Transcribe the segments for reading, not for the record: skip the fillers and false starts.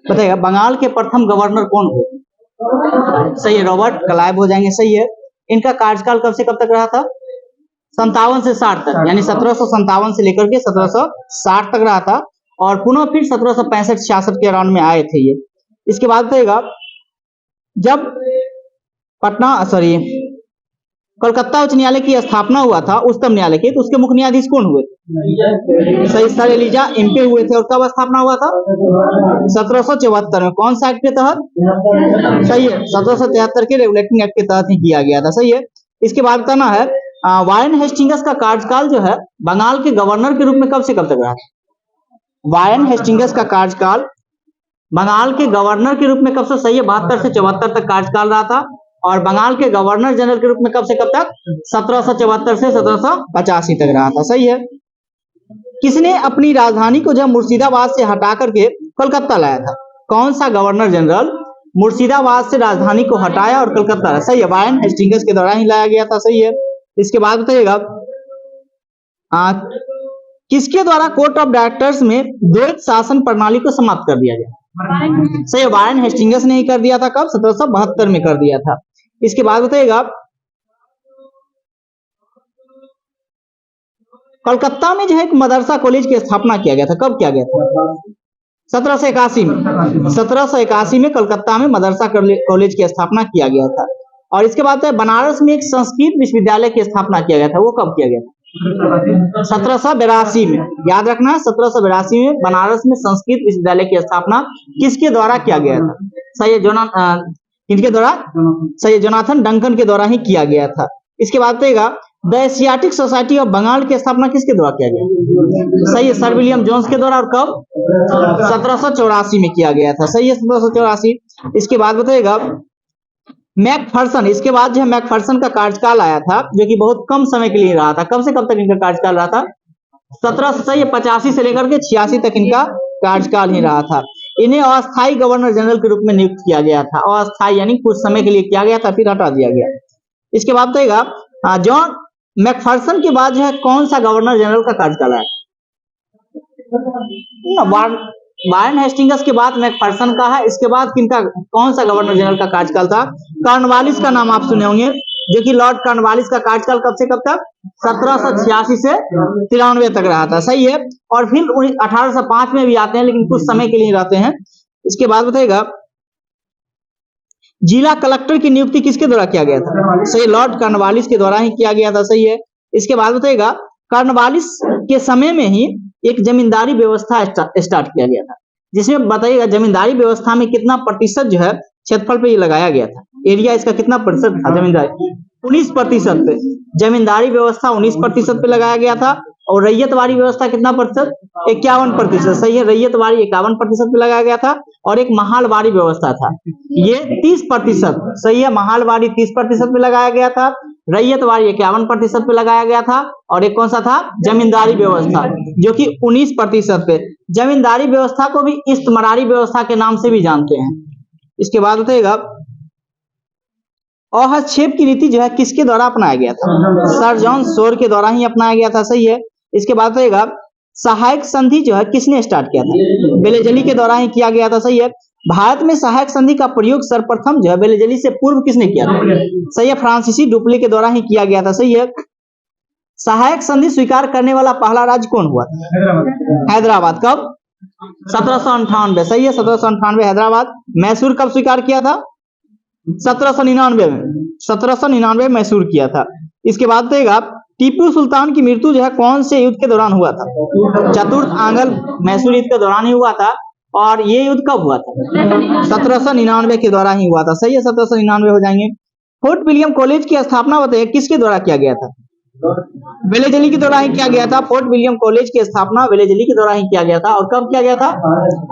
बताइएगा बंगाल के प्रथम गवर्नर कौन हुए? सही है, रॉबर्ट क्लाइव हो जाएंगे। सही है। इनका कार्यकाल कब से कब तक रहा था? 57 से 60 तक, यानी 1757 से लेकर के 1760 तक रहा था, और पुनः फिर 1765-66 के अराउंड में आए थे ये। इसके बाद बताइएगा जब कलकत्ता उच्च न्यायालय की स्थापना हुआ था उच्चतम न्यायालय के, तो उसके मुख्य न्यायाधीश कौन हुए? सही, सर एलिजा इम्पे हुए थे। और कब स्थापना हुआ था? 1774 में। कौन सा एक्ट के तहत? सही है, 1773 के रेगुलेटिंग एक्ट के तहत ही किया गया था। सही है। इसके बाद बताना है वारेन हेस्टिंग्स का कार्यकाल जो है बंगाल के गवर्नर के रूप में कब से कब तक रहा? वारेन हेस्टिंग्स का कार्यकाल बंगाल के गवर्नर के रूप में कब से? सही है, 72 से 74 तक कार्यकाल रहा था। और बंगाल के गवर्नर जनरल के रूप में कब से कब तक? 1774 से 1785 तक रहा था। सही है। किसने अपनी राजधानी को जब मुर्शिदाबाद से हटा करके कोलकाता लाया था? कौन सा गवर्नर जनरल मुर्शिदाबाद से राजधानी को हटाया और कलकत्ता लाया? सही है, वारेन हेस्टिंग्स के दौरान ही लाया गया था। सही है। इसके बाद बताइएगा किसके द्वारा कोर्ट ऑफ डायरेक्टर्स में द्वैत शासन प्रणाली को समाप्त कर दिया गया? सही है, वारेन हेस्टिंग्स ने ही कर दिया था। कब? 1772 में कर दिया था। इसके बाद बताइएगा कोलकाता में जो है एक मदरसा कॉलेज की स्थापना किया गया था। कब किया गया था? 1781 में। 1781 में कलकत्ता में मदरसा कॉलेज की स्थापना किया गया था। और इसके बाद बनारस में एक संस्कृत विश्वविद्यालय की स्थापना किया गया था। वो कब किया गया था? 1782 में। याद रखना, 1782 में बनारस में संस्कृत विश्वविद्यालय की स्थापना किसके द्वारा किया गया था? सही है, किनके द्वारा? सही है, जोनाथन डंकन के द्वारा ही किया गया था। इसके बाद बताइएगा the Asiatic society of Bengal की स्थापना किसके द्वारा किया गया? सही है, सर विलियम जोन्स के द्वारा। और कब? 1784 में किया गया था। सही है, 1784। इसके बाद बताइएगा मैकफर्सन। इसके बाद जो है मैकफर्सन का कार्यकाल आया था, जो कि बहुत कम समय के लिए रहा था। कब से कब तक इनका कार्यकाल रहा था? 1785 से लेकर के 86 तक इनका कार्यकाल ही रहा था। इन्हें अस्थायी गवर्नर जनरल के रूप में नियुक्त किया गया था। अस्थायी यानी कुछ समय के लिए किया गया था, फिर हटा दिया गया। इसके बाद बताइएगा जॉन मैकफर्सन के बाद जो है कौन सा गवर्नर जनरल का कार्यकाल आया? वारेन हेस्टिंग्स के बाद मैकफर्सन का है। इसके बाद किनका, कौन सा गवर्नर जनरल का कार्यकाल था? कॉर्नवालिस का नाम आप सुने होंगे, जो कि लॉर्ड कॉर्नवालिस का कार्यकाल कब से कब तक? 1786 से 93 तक रहा था। सही है। और फिर 1805 में भी आते हैं, लेकिन कुछ समय के लिए रहते हैं। इसके बाद बताइएगा जिला कलेक्टर की नियुक्ति किसके द्वारा किया गया था? सही, लॉर्ड कॉर्नवालिस के द्वारा ही किया गया था। सही है। इसके बाद बताइएगा कॉर्नवालिस के समय में ही एक जमींदारी व्यवस्था स्टार्ट किया गया था, जिसमें बताइएगा जमींदारी व्यवस्था में कितना प्रतिशत जो है क्षेत्रफल पे ये लगाया गया था? एरिया इसका कितना प्रतिशत था जमींदारी? 19% पे। जमींदारी व्यवस्था 19% पे लगाया गया था। और रैयतवाड़ी व्यवस्था कितना प्रतिशत? 51%। सही है, रैयतवाड़ी 51% पे लगाया गया था। और एक महालवाड़ी व्यवस्था था, ये 30%। सही है, महालवाड़ी 30% पे लगाया गया था, रैयतवाड़ी 51% पे लगाया गया था। और एक कौन सा था? जमींदारी व्यवस्था, जो कि 19% पे। जमींदारी व्यवस्था को भी इस्तमरारी व्यवस्था के नाम से भी जानते हैं। इसके बाद बताइएगा हस्तक्षेप की नीति जो है किसके द्वारा अपनाया गया था? सर जॉन शोर के द्वारा ही अपनाया गया था। सही है। इसके बाद बताइएगा सहायक संधि जो है किसने स्टार्ट किया था? बेलेजली के द्वारा ही किया गया था। सही है। भारत में सहायक संधि का प्रयोग सर्वप्रथम जो है बेलेजली से पूर्व किसने किया था? सही है, फ्रांसीसी डुप्ले के द्वारा ही किया गया था। सही है। सहायक संधि स्वीकार करने वाला पहला राज्य कौन हुआ था? हैदराबाद। कब? 1798। सही है, 1798 हैदराबाद। मैसूर कब स्वीकार किया था? 1799 में। 1799 में मैसूर किया था। इसके बाद बताइएगा टीपू सुल्तान की मृत्यु जो है कौन से युद्ध के दौरान हुआ था? चतुर्थ आंग्ल मैसूर युद्ध के दौरान ही हुआ था। और ये युद्ध कब हुआ था? 1799 के दौरान ही हुआ था। सही है, 1799 हो जाएंगे। फोर्ट विलियम कॉलेज की स्थापना बताइए किसके द्वारा किया गया था? वेलेजली के द्वारा ही किया गया था। फोर्ट विलियम कॉलेज की स्थापना वेलेजली के द्वारा ही किया गया था। और कब किया गया था?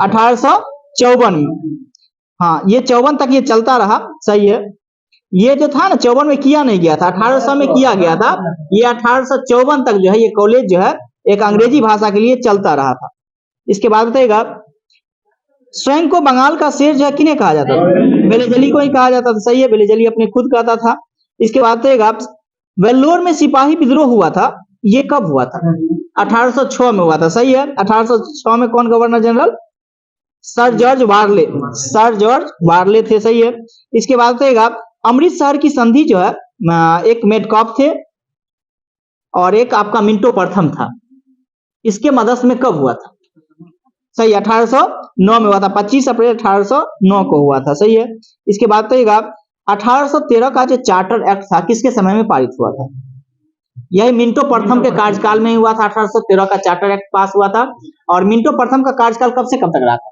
1854 में। हाँ, ये 54 तक ये चलता रहा। सही है, ये जो था ना 54 में किया नहीं गया था, 1800 में किया गया था। ये 1854 तक जो है ये कॉलेज जो है एक अंग्रेजी भाषा के लिए चलता रहा था। इसके बाद बताइएगा स्वयं को बंगाल का शेर जो है किन्हें कहा जाता था? वेलेजली को ही कहा जाता था। सही है, वेलेजली अपने खुद कहता था। इसके बाद बताइएगा वेल्लोर में सिपाही विद्रोह हुआ था, ये कब हुआ था? 1806 में हुआ था। सही है, 1806 में कौन गवर्नर जनरल? सर जॉर्ज वारले, सर जॉर्ज वारले थे, सही है। इसके बाद बताइएगा अमृतसर की संधि जो है एक मेडकॉफ थे और एक आपका मिंटो प्रथम था। इसके मदद में कब हुआ था? सही, 1809 में हुआ था, 25 अप्रैल 1809 को हुआ था, सही है। इसके बाद बताइएगा 1813 का जो चार्टर एक्ट था किसके समय में पारित हुआ था? यही मिंटो प्रथम के कार्यकाल में ही हुआ था। 1813 का चार्टर एक्ट पास हुआ था। और मिंटो प्रथम का कार्यकाल कब से कब तक रहा था?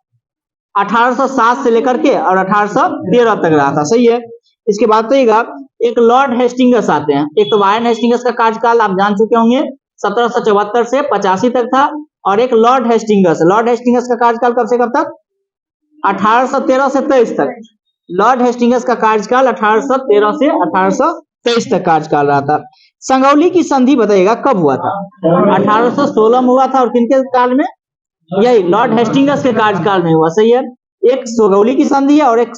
1807 से लेकर के और 1813 तक रहा था, सही है। इसके बाद बताइएगा एक लॉर्ड हेस्टिंगस आते हैं। एक तो वारेन हेस्टिंगस का कार्यकाल आप जान चुके होंगे, 1774 से 85 तक था। और एक लॉर्ड हेस्टिंगस, लॉर्ड हेस्टिंगस का कार्यकाल कब से कब तक? 1813 से 23 तक। लॉर्ड हेस्टिंगस का कार्यकाल 1813 से 1823 तक कार्यकाल रहा था। संगौली की संधि बताइएगा कब हुआ था? 1816 में हुआ था। और किनके काल में? यही लॉर्ड हेस्टिंगस के कार्यकाल में हुआ, सही है। एक सुगौली की संधि है और एक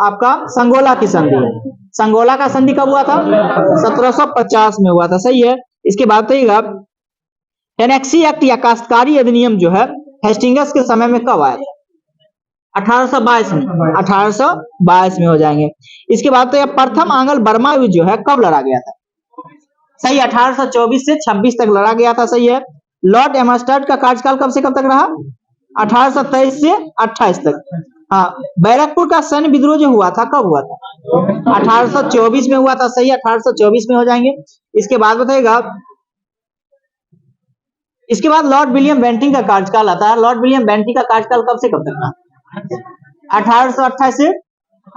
आपका संगोला की संधि है। संगोला का संधि कब हुआ था? 1750 में हुआ था, सही है। इसके बाद बताइएगा टेनेक्सी एक्ट या काश्तकारी अधिनियम जो है हेस्टिंगस के समय में कब आया था? 1822 में, 1822 में हो जाएंगे। इसके बाद तो प्रथम आंग्ल बर्मा युद्ध जो है कब लड़ा गया था? सही, 1824 से 26 तक लड़ा गया था, सही है। लॉर्ड एमस्टर्ड का कार्यकाल कब से कब तक रहा? 1823 से 28 तक। हाँ, बैरकपुर का सैन्य विद्रोह जो हुआ था कब हुआ था? 1824 में हुआ था, सही है, 1824 में हो जाएंगे। इसके बाद बताइएगा इसके बाद लॉर्ड विलियम बेंटिंग का कार्यकाल आता है। लॉर्ड विलियम बेंटिंग का कार्यकाल कब से कब तक रहा? 1828 से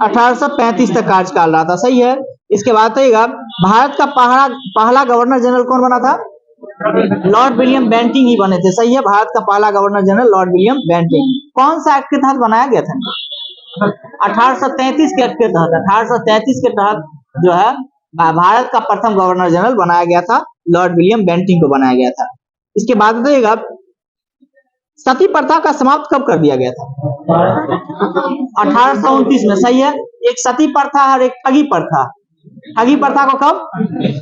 1835 तक कार्यकाल रहा था, सही है। इसके बाद बताइएगा भारत का पहला गवर्नर जनरल कौन बना था? लॉर्ड विलियम बेंटिंग ही बने थे, सही है। भारत का पहला governor general lord William Bentinck. कौन सा एक्ट के तहत बनाया गया था? 1833 के एक्ट के तहत। 1833 के तहत जो है भारत का प्रथम गवर्नर जनरल बनाया गया था, लॉर्ड विलियम बेंटिंग को बनाया गया था। इसके बाद बताइएगा सती प्रथा का समाप्त कब कर दिया गया था? 1829 में, सही है। एक सती प्रथा और एक ठगी प्रथा। ठगी प्रथा को कब?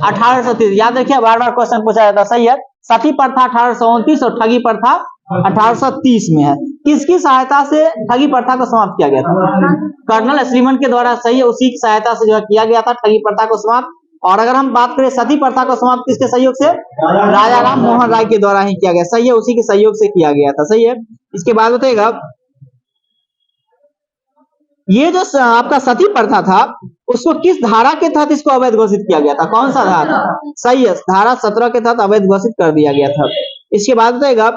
1830। याद रखिए, बार बार क्वेश्चन पूछा जाता है, सही है। सती प्रथा 1829 और ठगी प्रथा 1830 में है। किसकी सहायता से ठगी प्रथा को समाप्त किया गया था? कर्नल श्रीमन के द्वारा, सही है। उसी की सहायता से जो है किया गया था ठगी प्रथा को समाप्त। और अगर हम बात करें सती प्रथा को समाप्त किसके सहयोग से? राजा राम मोहन राय के द्वारा ही किया गया, सही है। उसी के सहयोग से किया गया था, सही है। इसके बाद बताइएगा ये जो आपका सती प्रथा था उसको किस धारा के तहत इसको अवैध घोषित किया गया था? कौन सा धारा था? सही है, धारा 17 के तहत अवैध घोषित कर दिया गया था। इसके बाद बताइएगा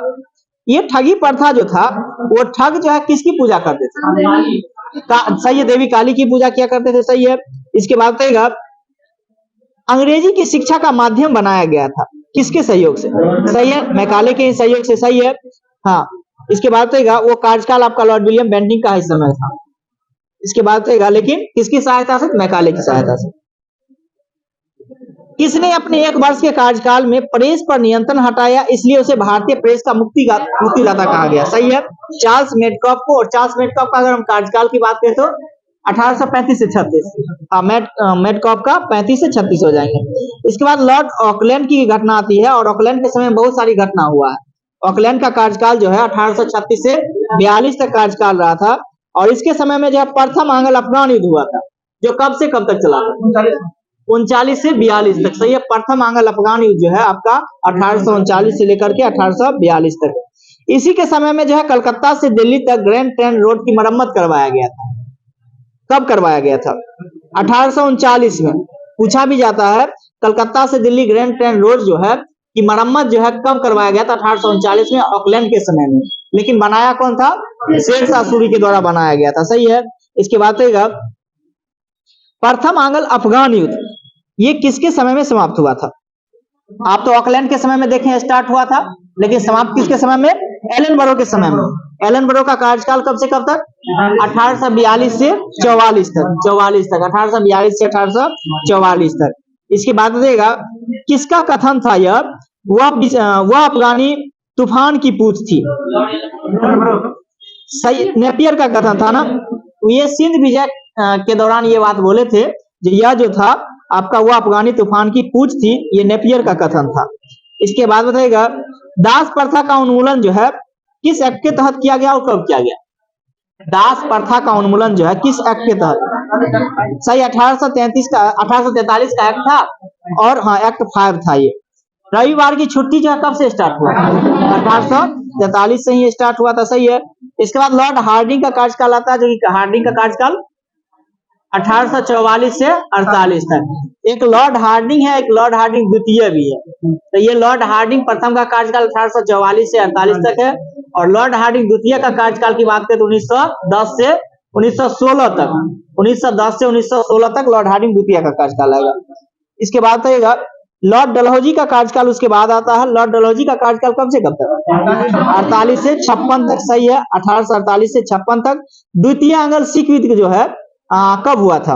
ये ठगी प्रथा जो था वो ठग जो है किसकी पूजा करते थे? सही है, देवी काली की पूजा किया करते थे, सही है। इसके बाद बताइएगा अंग्रेजी की शिक्षा का माध्यम बनाया गया था किसके सहयोग से? सही है, मैकाले के सहयोग से, सही है। हाँ, इसके बाद बताइएगा वो कार्यकाल आपका लॉर्ड विलियम बेंटिंग का ही समय था। इसके बाद बताइएगा लेकिन किसकी सहायता से? मैकाले की सहायता से। किसने अपने 1 वर्ष के कार्यकाल में प्रेस पर नियंत्रण हटाया, इसलिए उसे भारतीय प्रेस का मुक्तिदाता कहा गया? सही है, चार्ल्स मेडकॉफ को। और चार्ल्स मेडकॉफ का अगर हम कार्यकाल की बात करें तो 1835 से 36। हाँ, मेडकॉफ का 35 से 36 हो जाएंगे। इसके बाद लॉर्ड ऑकलैंड की घटना आती है और ऑकलैंड के समय बहुत सारी घटना हुआ है। ऑकलैंड का कार्यकाल जो है 1836 से 42 तक कार्यकाल रहा था। और इसके समय में जो है प्रथम आंग्ल अफगान युद्ध हुआ था, जो कब से कब तक चला था? 39 से 42 तक, सही है। प्रथम आंग्ल अफगान युद्ध जो है आपका 1839 से लेकर के 1842 तक। इसी के समय में जो है कलकत्ता से दिल्ली तक ग्रैंड ट्रंक रोड की मरम्मत करवाया गया था। कब करवाया गया था? 1839 में। पूछा भी जाता है कलकत्ता से दिल्ली ग्रैंड ट्रंक रोड जो है की मरम्मत जो है कब करवाया गया था? 1839 में, ऑकलैंड के समय में। लेकिन बनाया कौन था? शेरशाह सूरी के द्वारा बनाया गया था, सही है। इसके बाद प्रथम आंग्ल अफगान युद्ध ये किसके समय में समाप्त हुआ था? आप तो ऑकलैंड के समय में देखें स्टार्ट हुआ था, लेकिन समाप्त किसके समय में? एलन बरो के समय में। एलन बरो का कार्यकाल कब से कब तक? 1842 से 44 तक। 1842 से 1844 तक। इसके बाद देखिएगा किसका कथन था यह? वह अफगानी तूफान की पूछ थी। सही, नेपियर का कथन था ना। ये सिंध विजय के दौरान ये बात बोले थे, यह जो था आपका वो अफगानी तूफान की पूछ थी, ये नेपियर का कथन था। इसके बाद बताइएगा दास प्रथा का उन्मूलन जो है किस एक्ट के तहत किया गया और कब किया गया? दास प्रथा का उन्मूलन जो है किस एक्ट के तहत? सही 1843 का एक्ट था, और हाँ एक्ट 5 था ये। रविवार की छुट्टी जो है कब से स्टार्ट हुआ? 1843 से ही स्टार्ट हुआ था, सही है। इसके बाद लॉर्ड हार्डिंग का कार्यकाल आता है, जो कि हार्डिंग का कार्यकाल 1844 से 48 तक। एक लॉर्ड हार्डिंग है, एक लॉर्ड हार्डिंग द्वितीय भी है। तो ये लॉर्ड हार्डिंग प्रथम का कार्यकाल 1844 से 48 तक है, और लॉर्ड हार्डिंग द्वितीय का कार्यकाल की बात करें तो 1910 से 1916 तक, 1910 से 1916 तक लॉर्ड हार्डिंग द्वितीय का कार्यकाल आएगा। इसके बाद आएगा लॉर्ड डलहौजी का कार्यकाल, उसके बाद आता है। लॉर्ड डलहौजी का कार्यकाल कब से कब तक? 48 से 56 तक, सही है। 1848 से 56 तक। द्वितीय आंग्ल सिख युद्ध जो है कब हुआ था?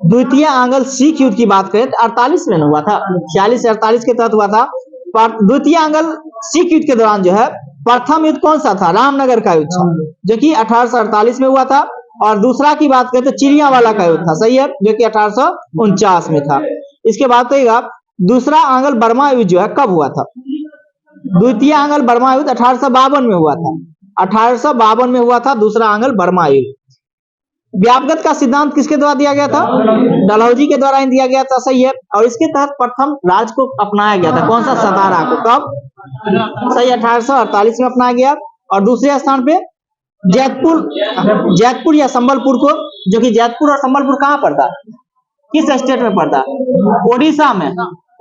द्वितीय आंग्ल सिख युद्ध की बात करें तो 48 में हुआ था, 46 से 48 के तहत हुआ था। द्वितीय आंग्ल सिख युद्ध के दौरान जो है प्रथम युद्ध कौन सा था? रामनगर का युद्ध था, जो कि 1848 में हुआ था। और दूसरा की बात करें तो चिड़ियावाला का युद्ध था, सही है, जो कि 1849 में था। इसके बाद तो दूसरा आंग्ल बर्मा युद्ध जो है कब हुआ था? द्वितीय आंग्ल बर्मा युद्ध 1852 में हुआ था, 1852 में हुआ था दूसरा आंग्ल बर्मा युद्ध। व्यापगत का सिद्धांत किसके द्वारा दिया गया था? डलहौजी के द्वारा दिया गया था, सही है। और इसके तहत प्रथम राज को अपनाया गया था, कौन सा? सतारा को। कब? सही, 1848 में अपनाया गया। और दूसरे स्थान पे जैतपुर या संबलपुर को, जो कि जैतपुर और संबलपुर कहाँ पड़ता? किस स्टेट में पड़ता? ओडिशा में,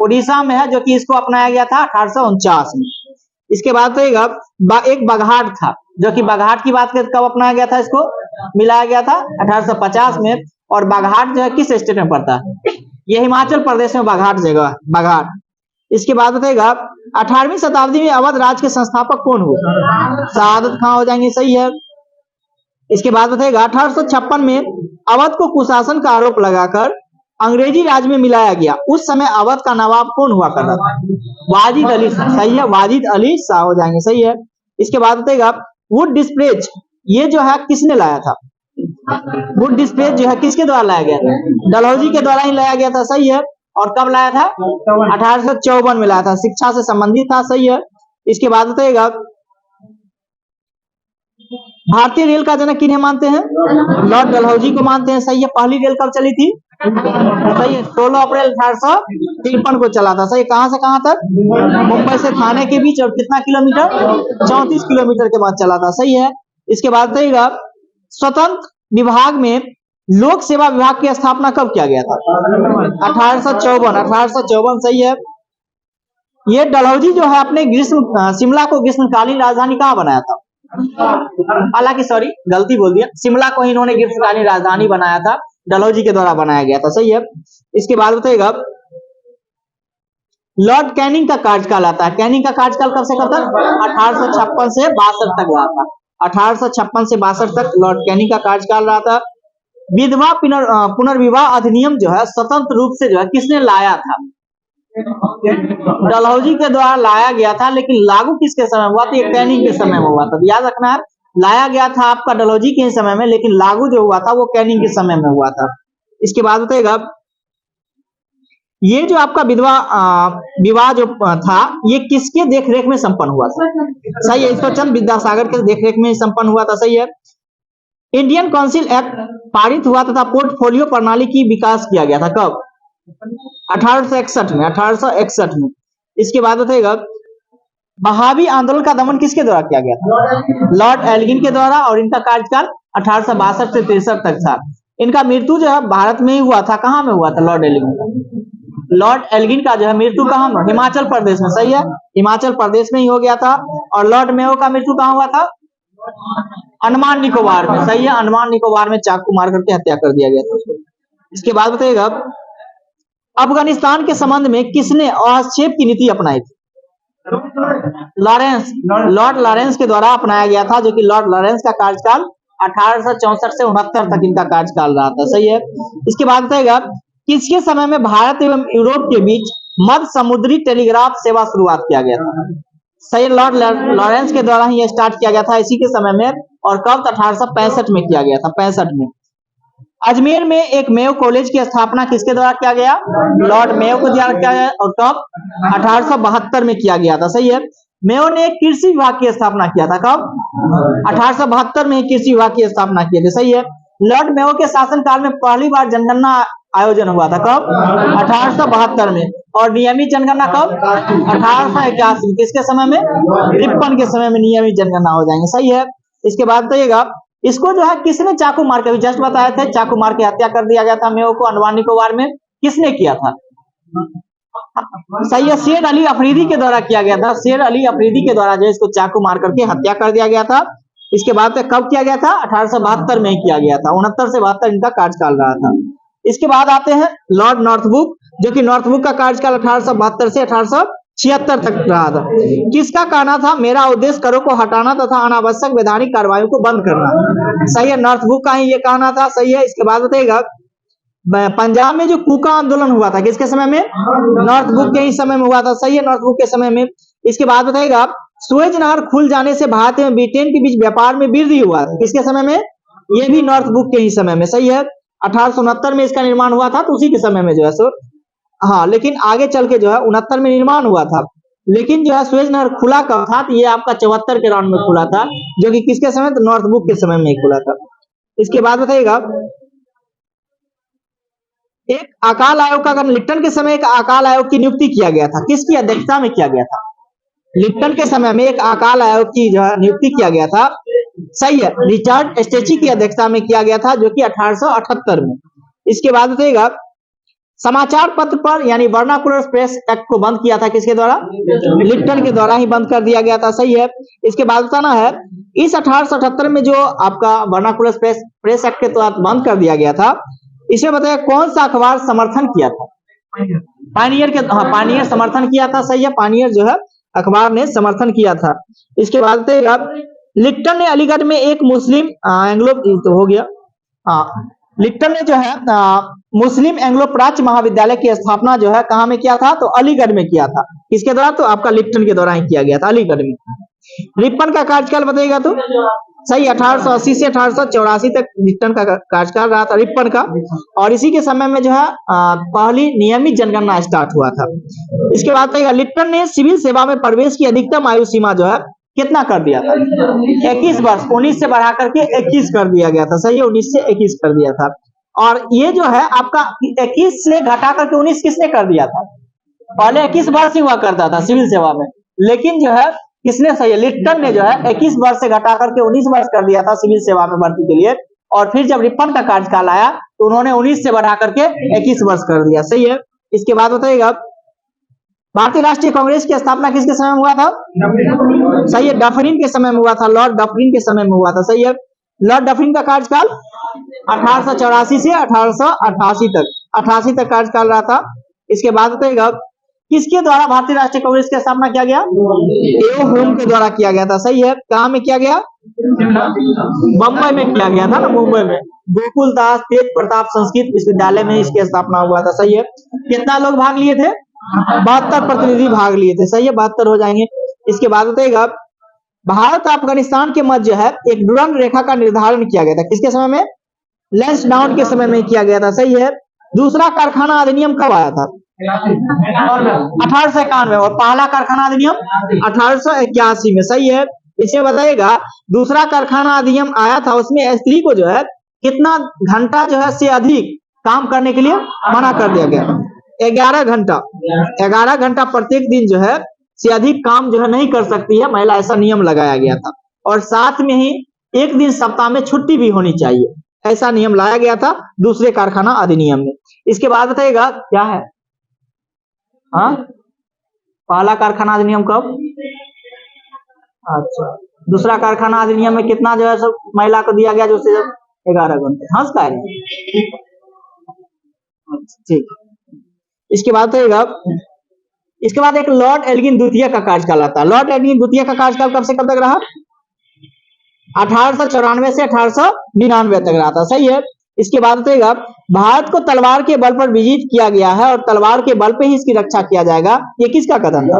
ओडिशा में है, जो कि इसको अपनाया गया था 1849 में। इसके बाद तो एक बघाट था, जो कि बघाट की बात करें कब अपनाया गया था? इसको मिलाया गया था 1850 में। और बघाट जो है किस स्टेट में पड़ता है? ये हिमाचल प्रदेश में बघाट जगह, बघाट। इसके बाद बताएगा 18वीं शताब्दी में अवध राज के संस्थापक कौन हुए? शहादत खां हो जाएंगे, सही है। इसके बाद बताएगा 1856 में अवध को कुशासन का आरोप लगाकर अंग्रेजी राज में मिलाया गया। उस समय अवध का नवाब कौन हुआ करता था? वाजिद अली शाह, सही है, वाजिद अली शाह हो जाएंगे, सही है। इसके बाद बताएगा वुड डिस्प्लेज, ये जो है किसने लाया था? वुड डिस्प्लेज जो है किसके द्वारा लाया गया था? डलहौजी के द्वारा ही लाया गया था, सही है। और कब लाया था? 1854 में लाया था, शिक्षा से संबंधित था, सही है। इसके बाद बताइएगा भारतीय रेल का जनक किन्हें मानते हैं? लॉर्ड डलहौजी को मानते हैं, सही है। पहली रेल कब चली थी? सही है, 16 अप्रैल 1853 को चला था, सही। कहां से कहां तक? मुंबई से थाने के बीच। और कितना किलोमीटर? 34 किलोमीटर के बाद चला था, सही है। इसके बाद बताइएगा स्वतंत्र विभाग में लोक सेवा विभाग की स्थापना कब किया गया था? 1854, सही है। ये डलहौजी जो है अपने शिमला को ग्रीष्मकालीन राजधानी कहाँ बनाया था? हालांकि सॉरी, गलती बोल दिया, शिमला को इन्होंने ग्रीष्मकालीन राजधानी बनाया था, डलहौजी के द्वारा बनाया गया था, सही है। इसके बाद बताइएगा लॉर्ड कैनिंग का कार्यकाल आता है। कैनिंग का कार्यकाल कब से कब तक? 1856 से 62 तक रहा था, 1856 से 62 तक लॉर्ड कैनिंग का कार्यकाल रहा था। विधवा पुनर्विवाह अधिनियम जो है स्वतंत्र रूप से जो है किसने लाया था? डलहौजी के द्वारा लाया गया था, लेकिन लागू किसके समय हुआ था? ये कैनिंग के समय में हुआ था। याद रखना है, लाया गया था आपका डलहौजी के समय में, लेकिन लागू जो हुआ था वो कैनिंग के समय में हुआ था। इसके बाद बताइएगा ये जो आपका विवाह जो था ये किसके देखरेख में संपन्न हुआ था? सही है, ईश्वरचंद विद्यासागर के देखरेख में संपन्न हुआ था, सही है। इंडियन काउंसिल एक्ट पारित हुआ तथा पोर्टफोलियो प्रणाली की विकास किया गया था, कब? 1861 में, 1861 में। इसके बाद बताइएगा बहावी आंदोलन का दमन किसके द्वारा किया गया था? लॉर्ड एल्गिन के द्वारा। और इनका कार्यकाल 1862 से 63 तक था। इनका मृत्यु जो है भारत में ही हुआ था। कहां में हुआ था लॉर्ड एल्गिन का? लॉर्ड एल्गिन का जो है मृत्यु कहां में? हिमाचल प्रदेश में, सही है, हिमाचल प्रदेश में ही हो गया था। और लॉर्ड मेयो का मृत्यु कहां हुआ था? अंडमान निकोबार में, सही है, अंडमान निकोबार में चाकू मार करके हत्या कर दिया गया था उसको। इसके बाद बताइएगा अफगानिस्तान के संबंध में किसने हस्तक्षेप की नीति अपनाई थी? लॉरेंस, लॉर्ड लॉरेंस के द्वारा अपनाया गया था, जो कि लॉर्ड लॉरेंस का कार्यकाल 1864 से 69 तक इनका कार्यकाल रहा था, सही है। इसके बाद बताइएगा किसके समय में भारत एवं यूरोप के बीच मध्य समुद्री टेलीग्राफ सेवा शुरुआत किया गया था? सही, लॉर्ड लॉरेंस के द्वारा ही स्टार्ट किया गया था इसी के समय में। और कब? 1865 में किया गया था, 65 में। अजमेर में एक मेयो कॉलेज की स्थापना किसके द्वारा किया गया? लॉर्ड मेयो को द्वारा किया गया। और कब? 1872 में किया गया था, सही है। मेयो ने कृषि विभाग की स्थापना किया था। कब? 1872 में कृषि विभाग की स्थापना की थी। सही है। लॉर्ड मेयो के शासनकाल में पहली बार जनगणना आयोजन हुआ था। कब? 1872 में। और नियमित जनगणना कब? 1881। किसके समय में? रिपन के समय में नियमित जनगणना हो जाएंगे। सही है। इसके बाद बताइएगा, इसको जो है किसने चाकू मार के, जस्ट बताया था, चाकू मार के हत्या कर दिया गया था मेयो को अंडमान निकोबार में। किसने किया था? सही है, शेर अली अफरीदी के द्वारा किया गया था। शेर अली अफरीदी के द्वारा जो इसको चाकू मार करके हत्या कर दिया गया था। इसके बाद कब किया गया था? 1872 में ही किया गया था। 69 से 72 इनका कार्यकाल रहा था। इसके बाद आते हैं लॉर्ड नॉर्थबुक, जो कि नॉर्थबुक का कार्यकाल 1872 से 1876 तक रहा था। किसका कहना था? मेरा उद्देश्य करों को हटाना तथा अनावश्यक वैधानिक कार्रवाई को बंद करना। सही है, नॉर्थबुक का ही ये कहना था। सही है। इसके बाद बताइएगा, पंजाब में जो कूका आंदोलन हुआ था किसके समय में? नॉर्थबुक के ही समय में हुआ था। सही है, नॉर्थबुक के समय में। इसके बाद बताइएगा, सुएज नहर खुल जाने से भारत एवं ब्रिटेन के बीच व्यापार में वृद्धि हुआ था। किसके समय में? ये भी नॉर्थबुक के ही समय में। सही है। 1869 में इसका निर्माण हुआ था, तो उसी के समय में जो है सो, हाँ, लेकिन आगे चल के जो है 69 में निर्माण हुआ था। लेकिन जो है सुएज नहर खुला कब था? तो ये आपका 74 के राउंड में खुला था, जो कि किसके समय? तो नॉर्थबुक के समय में ही खुला था। इसके बाद बताइएगा, एक अकाल आयोग का, अगर लिप्टन के समय एक अकाल आयोग की नियुक्ति किया गया था, किसकी अध्यक्षता में किया गया था? लिप्टन के समय में एक अकाल आयोग की जो है नियुक्ति किया गया था। सही है, रिचर्ड स्टेची की अध्यक्षता में किया गया था, जो कि 1878 में। इसके बाद बताइएगा, समाचार पत्र पर यानी वर्नाकुलर प्रेस एक्ट को बंद किया था किसके द्वारा? लिप्टन के द्वारा ही बंद कर दिया गया था। सही है। इसके बाद बताना है, इस 1878 में जो आपका वर्नाकुलर प्रेस एक्ट के तहत बंद कर दिया गया था, इसमें बताइए कौन सा अखबार समर्थन किया था? पायनियर के, हाँ, पायनियर समर्थन किया था। सही है, पायनियर जो है अखबार ने समर्थन किया था। इसके बाद बताइएगा, लिप्टन ने अलीगढ़ में एक मुस्लिम एंग्लो, तो हो गया, हाँ, लिप्टन ने जो है मुस्लिम एंग्लो प्राच्य महाविद्यालय की स्थापना जो है कहाँ में किया था? तो अलीगढ़ में किया था। किसके द्वारा? तो आपका लिप्टन के द्वारा ही किया गया था, अलीगढ़ में। रिपन का कार्यकाल बताइएगा तो सही, 1880 से 1884 तक लिप्टन का कार्यकाल रहा था, रिपन का। और इसी के समय में जो है पहली नियमित जनगणना स्टार्ट हुआ था। इसके बाद बताइएगा, लिप्टन ने सिविल सेवा में प्रवेश की अधिकतम आयु सीमा जो है कितना कर दिया था? 21 वर्ष। 19 से बढ़ा करके 21 कर दिया गया था। सही है, 19 से 21 कर दिया था। और ये जो है आपका 21 से घटा करके 19 किसने कर दिया था? पहले 21 वर्ष ही हुआ करता था सिविल सेवा में, लेकिन जो है किसने? सही है, लिप्टन ने जो है 21 वर्ष से घटा करके 19 वर्ष कर दिया था सिविल सेवा में भर्ती के लिए। और फिर जब रिपन का कार्यकाल आया तो उन्होंने 19 से बढ़ा करके 21 वर्ष कर दिया। सही है। इसके बाद बताइएगा, भारतीय राष्ट्रीय कांग्रेस की स्थापना किसके समय में हुआ था? सही है, डफरिन के समय में हुआ था, लॉर्ड डफरिन के समय में हुआ था। सही है, लॉर्ड डफरिन का कार्यकाल 1884 से 1888 तक, 88 तक कार्यकाल रहा था। इसके बाद बताइएगा, किसके द्वारा भारतीय राष्ट्रीय कांग्रेस की स्थापना किया गया? एओ होम के द्वारा किया गया था। सही है, कहाँ में किया गया? बम्बई में किया गया था ना, मुंबई में। गोकुल दास तेज प्रताप संस्कृत विश्वविद्यालय में इसकी स्थापना हुआ था। सही है। कितना लोग भाग लिए थे? 72 प्रतिनिधि भाग लिए थे। सही है, 72 हो जाएंगे। इसके बाद बताइएगा, भारत अफगानिस्तान के मध्य जो है एक डुरंड रेखा का निर्धारण किया गया था। किसके समय में? लैंसडाउन के समय में किया गया था। सही है। दूसरा कारखाना अधिनियम कब आया था? 1891। और पहला कारखाना अधिनियम 1881 में। सही है। इसमें बताइएगा, दूसरा कारखाना अधिनियम आया था, उसमें स्त्री को जो है कितना घंटा जो है से अधिक काम करने के लिए मना कर दिया गया? 11 घंटा। 11 घंटा प्रत्येक दिन जो है से अधिक काम जो है नहीं कर सकती है महिला, ऐसा नियम लगाया गया था। और साथ में ही एक दिन सप्ताह में छुट्टी भी होनी चाहिए, ऐसा नियम लाया गया था दूसरे कारखाना अधिनियम में। इसके बाद बताइएगा क्या है? हाँ, पहला कारखाना अधिनियम कब? अच्छा, दूसरा कारखाना अधिनियम में कितना जो है सब महिला को दिया गया? जो से 11 घंटे। हंस का है, ठीक। इसके बाद बताइएगा, इसके बाद एक लॉर्ड एल्गिन द्वितीय का कार्यकाल आता है। लॉर्ड एल्गिन द्वितीय का कार्यकाल कब से कब तक रहा? 1894 से 1899 तक रहा था। सही है। इसके बाद बताइएगा, भारत को तलवार के बल पर विजित किया गया है और तलवार के बल पे ही इसकी रक्षा किया जाएगा, ये किसका कथन था?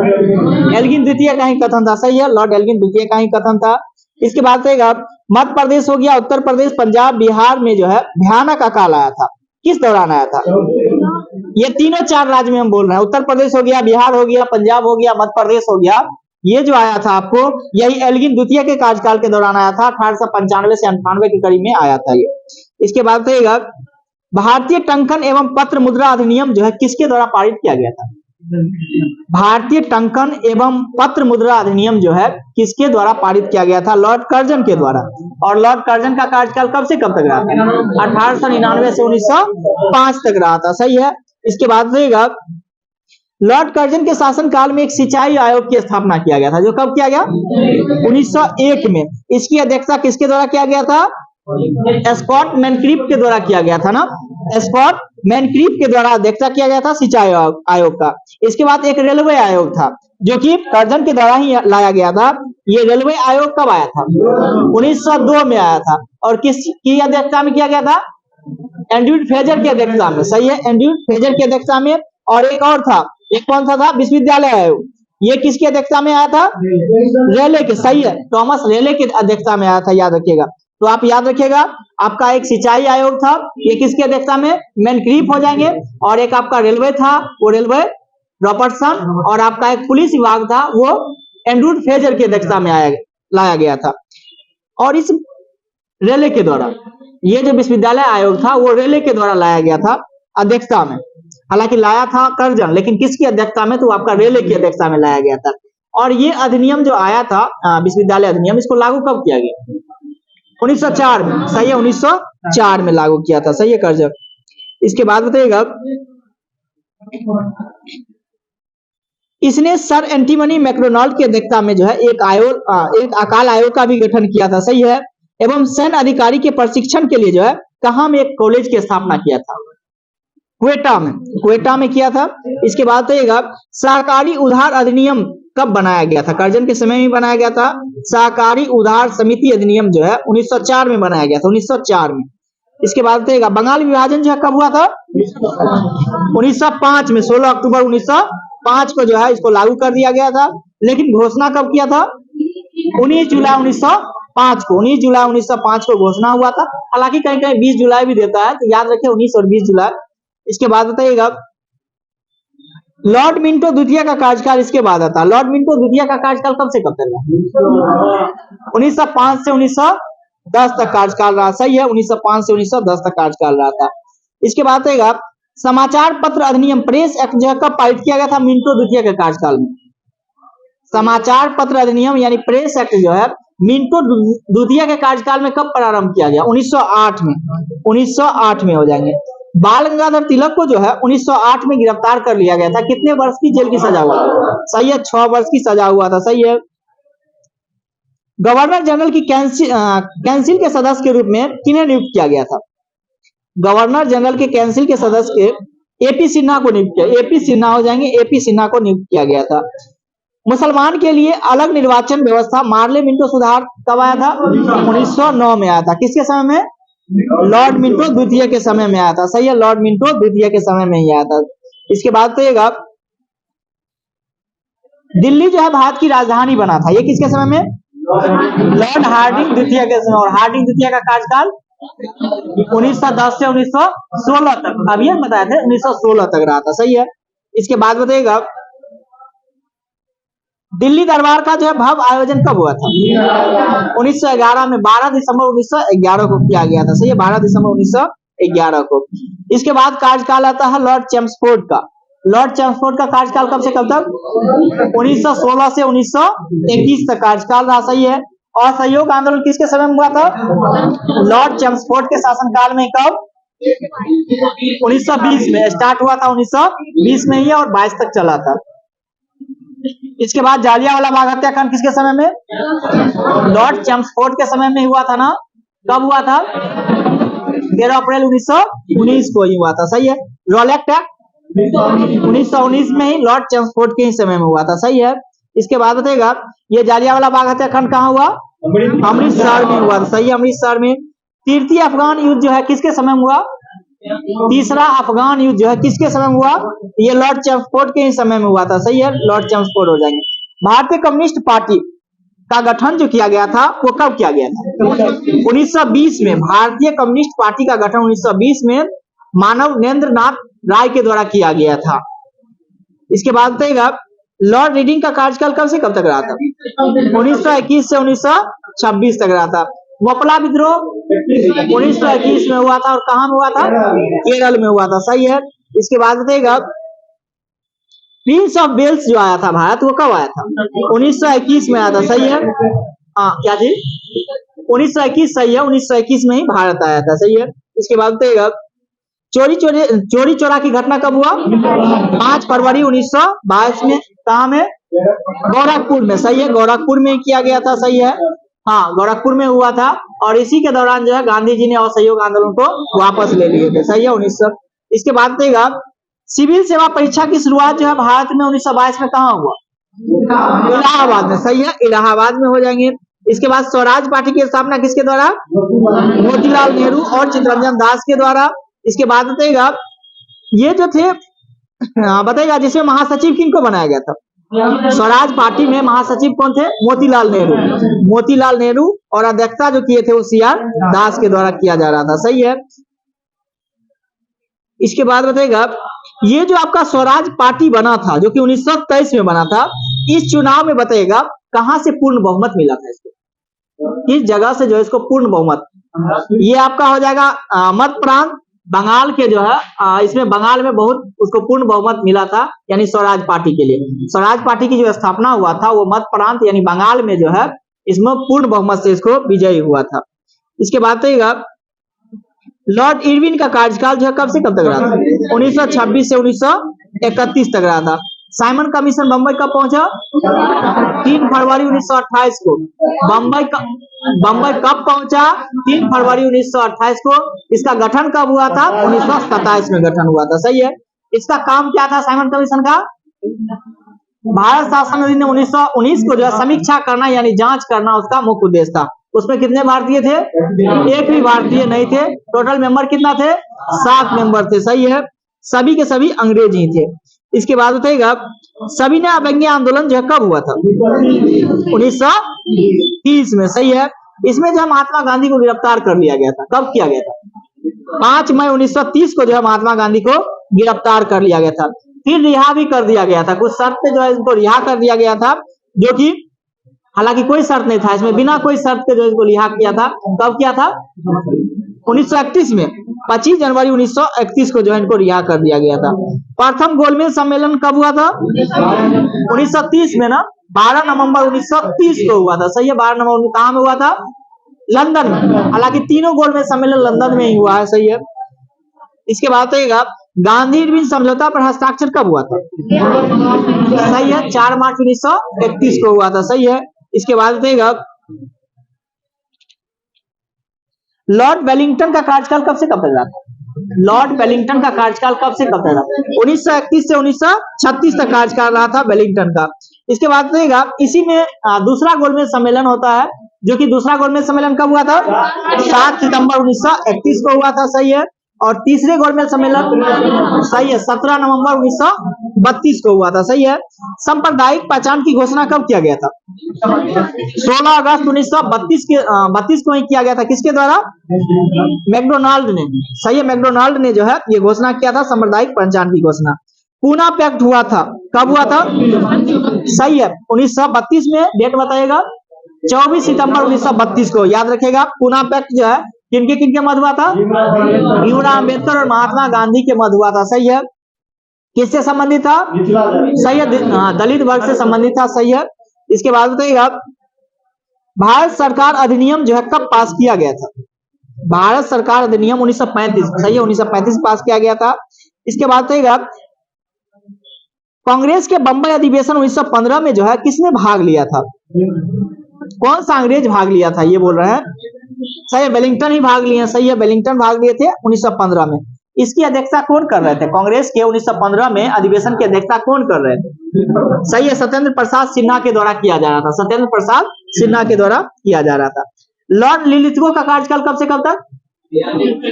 एल्गिन द्वितीय का ही कथन था। सही है, लॉर्ड एल्गिन द्वितीय का ही कथन था। इसके बाद बताइएगा, मध्य प्रदेश हो गया, उत्तर प्रदेश, पंजाब, बिहार में जो है भयानक अकाल आया था। किस दौरान आया था? ये तीनों चार राज्य में हम बोल रहे हैं, उत्तर प्रदेश हो गया, बिहार हो गया, पंजाब हो गया, मध्य प्रदेश हो गया, ये जो आया था आपको, यही एल्गिन द्वितीय के कार्यकाल के दौरान आया था, 1895 से 98 के करीब में आया था ये। इसके बाद बताइएगा, भारतीय टंकन एवं पत्र मुद्रा अधिनियम जो है किसके द्वारा पारित किया गया था? भारतीय टंकन एवं पत्र मुद्रा अधिनियम जो है किसके द्वारा पारित किया गया था? लॉर्ड कर्जन के द्वारा। और लॉर्ड कर्जन का कार्यकाल कब से कब तक रहा था? 1899 से 1905 तक रहा था। सही है। इसके बाद रहेगा, लॉर्ड कर्जन के शासनकाल में एक सिंचाई आयोग की स्थापना किया गया था, जो कब किया गया? 1901 में। इसकी अध्यक्षता किसके द्वारा किया गया था? स्कॉट मैनक्रीफ के द्वारा किया गया था ना, स्कॉट मैनक्रीफ के द्वारा अध्यक्षता किया गया था सिंचाई आयोग का। इसके बाद एक रेलवे आयोग था, जो कि कर्जन के द्वारा ही लाया गया था। ये रेलवे आयोग कब आया था? 1902 में आया था। और किसकी अध्यक्षता में किया गया था? एंड्रयू फ्रेजर की अध्यक्षता में। सही है, एंड्रयू फ्रेजर की अध्यक्षता में। और एक और था, एक कौन सा था? विश्वविद्यालय आयोग। ये किसकी अध्यक्षता में आया था? रेले के। सही है, थॉमस रेले की अध्यक्षता में आया था, याद रखिएगा। तो आप याद रखिएगा, आपका एक सिंचाई आयोग था, ये किसकी अध्यक्षता में? मैनक्रीफ हो जाएंगे। और एक आपका रेलवे था, वो रेलवे रॉबर्टसन। और आपका एक पुलिस विभाग था, वो एंड्रयू फ्रेजर की अध्यक्षता में लाया गया था। और इस रेले के द्वारा, ये जो विश्वविद्यालय आयोग था वो रेले के द्वारा लाया गया था अध्यक्षता में। हालांकि लाया था कर्जन, लेकिन किसकी अध्यक्षता में? तो आपका रेले की अध्यक्षता में लाया गया था। और ये अधिनियम जो आया था, विश्वविद्यालय अधिनियम, इसको लागू कब किया गया? 1904 में। सही है, 1904 में लागू किया था। सही है, कर्जन। इसके बाद बताइएगा, इसने सर एंटीमनी मैक्डोनाल्ड की अध्यक्षता में जो है एक अकाल आयोग का भी गठन किया था। सही है। एवं सैन्य अधिकारी के प्रशिक्षण के लिए जो है कहां में एक कॉलेज की स्थापना किया था? क्वेटा में किया था। इसके बाद बताइएगा, सहकारी उधार अधिनियम कब बनाया गया था? कर्जन के समय में बनाया गया था। सहकारी उधार समिति अधिनियम जो है 1904 में बनाया गया था, 1904 में। इसके बाद बताइएगा, बंगाल विभाजन जो है कब हुआ था? 1905 में। 16 अक्टूबर 1905 को जो है इसको लागू कर दिया गया था। लेकिन घोषणा कब किया था? 19 जुलाई 1905 को। 19 जुलाई 1905 को घोषणा हुआ था। हालांकि कहीं कहीं 20 जुलाई भी देता है, तो याद रखें 19 और 20 जुलाई। इसके बाद बताइएगा, लॉर्ड मिंटो द्वितीय का कार्यकाल इसके बाद आता है। लॉर्ड मिंटो द्वितीय का कार्यकाल कब से कब तक रहा? 1905 से 1910 तक कार्यकाल रहा। सही है, 1905 से 1910 तक कार्यकाल रहा था। इसके बाद बताइएगा, समाचार पत्र अधिनियम प्रेस एक्ट जो है कब पारित किया गया था? मिंटो द्वितीय के कार्यकाल में। समाचार पत्र अधिनियम यानी प्रेस एक्ट जो है मिंटो द्वितीय के कार्यकाल में कब प्रारंभ किया गया? 1908 में। 1908 में हो जाएंगे। बाल गंगाधर तिलक को जो है 1908 में गिरफ्तार कर लिया गया था। कितने वर्ष की जेल की सजा हुआ था? सही है, 6 वर्ष की सजा हुआ था। सही है। गवर्नर जनरल की काउंसिल के सदस्य के रूप में किन्हें नियुक्त किया गया था? गवर्नर जनरल के काउंसिल के सदस्य के एपी सिन्हा को नियुक्त किया। एपी सिन्हा हो जाएंगे, एपी सिन्हा को नियुक्त किया गया था। मुसलमान के लिए अलग निर्वाचन व्यवस्था, मार्ले मिंटो सुधार कब आया था? 1909 में आया था। किसके समय में? लॉर्ड मिंटो द्वितीय के समय में आया था। सही है, लॉर्ड मिंटो द्वितीय के समय में ही आया था। इसके बाद बताइएगा, दिल्ली जो है भारत की राजधानी बना था, ये किसके समय में? लॉर्ड हार्डिंग द्वितीय के समय। और हार्डिंग द्वितीय का कार्यकाल 1910 से 1916 तक, अभी हम बताए थे 1916 तक रहा था। सही है। इसके बाद बताइएगा, दिल्ली दरबार का जो है भव्य आयोजन कब हुआ था? 1911 में। 12 दिसंबर 1911 को किया गया था। सही है, 12 दिसंबर 1911 को। इसके बाद कार्यकाल आता है लॉर्ड चेम्सफोर्ड का। लॉर्ड चेम्सफोर्ड का कार्यकाल कब से कब तक? 1916 से 1921 तक कार्यकाल रहा। सही है। और सहयोग आंदोलन किसके समय में हुआ था? लॉर्ड चेम्सफोर्ड के शासनकाल में। कब? 1920 में स्टार्ट हुआ था, 1920 में ही, और 22 तक चला था। इसके बाद जालियांवाला बाग हत्याकांड किसके समय में? लॉर्ड चेम्सफोर्ड के समय में हुआ था ना। कब हुआ था? 13 अप्रैल 1919 को ही हुआ था। सही है। रॉलेक्ट एक्ट 1919 में ही लॉर्ड चेम्सफोर्ड के ही समय में हुआ था। सही है। इसके बाद बताइएगा, ये जालियांवाला बाग हत्याकांड कहाँ हुआ? अमृतसर में हुआ था। सही है, अमृतसर में। तृतीय अफगान युद्ध जो है किसके समय में हुआ? तीसरा अफगान युद्ध जो है किसके समय में हुआ? ये लॉर्ड चेम्सफोर्ड के ही समय में हुआ था। सही है, लॉर्ड चेम्सफोर्ड हो जाएंगे। भारतीय कम्युनिस्ट पार्टी का गठन जो किया गया था वो कब किया गया था? 1920 में। भारतीय कम्युनिस्ट पार्टी का गठन 1920 में मानवेंद्र नाथ राय के द्वारा किया गया था। इसके बाद बताइएगा, लॉर्ड रीडिंग का कार्यकाल कब से कब तक रहा था? 1921 से 1926 तक रहा था। मोपला विद्रोह 1921 में हुआ था और कहां में हुआ था? केरल में हुआ था। सही है। इसके बाद बताइएगा प्रिंस ऑफ वेल्स जो आया था भारत, वो कब आया था? 1921 में आया था। सही है। हाँ, क्या जी? 1921 सही है, 1921 में ही भारत आया था। सही है। इसके बाद बताइएगा चोरी चोरा की घटना कब हुआ? 5 फरवरी 1922 में। कहा में? गोरखपुर में। सही है, गोरखपुर में किया गया था। सही है। हाँ, गोरखपुर में हुआ था और इसी के दौरान जो है गांधी जी ने असहयोग आंदोलन को वापस ले लिए थे। सही है। 1900। इसके बाद बताइएगा सिविल सेवा परीक्षा की शुरुआत जो है भारत में 1922 में कहाँ हुआ? इलाहाबाद में। सही है, इलाहाबाद में हो जाएंगे। इसके बाद स्वराज पार्टी की स्थापना किसके द्वारा? मोतीलाल नेहरू और चित्तरंजन दास के द्वारा। इसके बाद बताइएगा ये जो थे बताइएगा जिसमें महासचिव किनको बनाया गया था? स्वराज पार्टी में महासचिव कौन थे? मोतीलाल नेहरू। मोतीलाल नेहरू और अध्यक्षता जो किए थे वो CR दास के द्वारा किया जा रहा था। सही है। इसके बाद बताइएगा ये जो आपका स्वराज पार्टी बना था जो कि 1923 में बना था, इस चुनाव में बताइएगा कहां से पूर्ण बहुमत मिला था इसको? किस जगह से जो है इसको पूर्ण बहुमत? ये आपका हो जाएगा मध्य प्रांत बंगाल के जो है इसमें बंगाल में बहुत उसको पूर्ण बहुमत मिला था, यानी स्वराज पार्टी के लिए। स्वराज पार्टी की जो स्थापना हुआ था वो मध्य प्रांत यानी बंगाल में जो है इसमें पूर्ण बहुमत से इसको विजयी हुआ था। इसके बाद बताइएगा लॉर्ड इरविन का कार्यकाल जो है कब से कब तक रहा था? 1926 से 1931 तक रहा था। साइमन कमीशन बंबई कब पहुंचा? 3 फरवरी 1928 को। बंबई कब पहुंचा? 3 फरवरी 1928 को। इसका गठन कब हुआ था? 1927 में गठन हुआ था। सही है। इसका काम क्या था साइमन कमीशन का? भारत शासन अधिनियम 1919 को जो है समीक्षा करना यानी जांच करना उसका मुख्य उद्देश्य था। उसमें कितने भारतीय थे? एक भी भारतीय नहीं थे। टोटल मेंबर कितना थे? 7 मेंबर थे। सही है। सभी के सभी अंग्रेज ही थे। इसके बाद बताइएगा सविनय अवज्ञा आंदोलन जो है कब हुआ था? 1930 में। सही है। इसमें जो महात्मा गांधी को गिरफ्तार कर लिया गया था। कब किया गया था? 5 मई 1930 को जो है महात्मा गांधी को गिरफ्तार कर लिया गया था। फिर रिहा भी कर दिया गया था। कुछ शर्त पे जो है इनको रिहा कर दिया गया था, जो कि हालांकि कोई शर्त नहीं था इसमें, बिना कोई शर्त के जो इसको रिहा किया था। कब किया था? 1931 में। 25 जनवरी 1931 को जो है इनको रिहा कर दिया गया था। प्रथम गोलमेज सम्मेलन कब हुआ था? 1930 में ना, 12 नवंबर 1930 को हुआ था। सही है। 12 नवंबर कहाँ में हुआ था? लंदन में। हालांकि तीनों गोलमेज सम्मेलन लंदन में ही हुआ है। सही है। इसके बाद बताइएगा गांधी इरविन समझौता पर हस्ताक्षर कब हुआ था? सही है, 4 मार्च 1931 को हुआ था। सही है। इसके बाद बताइएगा लॉर्ड वेलिंगटन का कार्यकाल कब से कब तक रहा था? लॉर्ड वेलिंगटन का कार्यकाल कब से कब तक रहा? 1931 से 1936 तक कार्यकाल रहा था वेलिंगटन का। इसके बाद बताइएगा इसी में दूसरा गोलमेज सम्मेलन होता है, जो कि दूसरा गोलमेज सम्मेलन कब हुआ था? 7 सितंबर 1931 को हुआ था। सही है। और तीसरे गोलमेज सम्मेलन सही है 17 नवंबर 1932 को हुआ था। सही है। सांप्रदायिक पहचान की घोषणा कब किया गया था? 16 अगस्त 1932 को ही किया गया था। किसके द्वारा? मैकडोनाल्ड ने। सही है। मैकडोनाल्ड ने जो है ये घोषणा किया था सांप्रदायिक पहचान की घोषणा। पूना पैक्ट हुआ था। कब हुआ था? सही है, 1932 में। डेट बताइएगा। 24 सितंबर 1932 को। याद रखेगा पूना पैक्ट जो है किनके मध्य हुआ था? भीमराव अम्बेडकर और महात्मा गांधी के मध्य हुआ था। सही है। किससे संबंधित था? सही है, दलित वर्ग से संबंधित था। सही है। इसके बाद बताइएगा भारत सरकार अधिनियम जो है कब पास किया गया था? भारत सरकार अधिनियम 1935। सही है, 1935 पास किया गया था। इसके बाद बताइएगा कांग्रेस के बंबई अधिवेशन 1915 में जो है किसने भाग लिया था? कौन सा अंग्रेज भाग लिया था ये बोल रहे हैं? सही है, वेलिंगटन ही भाग लिए। सही है, वेलिंगटन भाग लिए थे 1915 में। इसकी अध्यक्षता कौन कर रहे थे? कांग्रेस के 1915 में अधिवेशन की अध्यक्षता कौन कर रहे थे? सही है, सत्येंद्र प्रसाद सिन्हा के द्वारा किया जा रहा था। सत्येंद्र प्रसाद सिन्हा के द्वारा किया जा रहा था। लॉर्ड लिलिथगो का कार्यकाल कब से कब तक?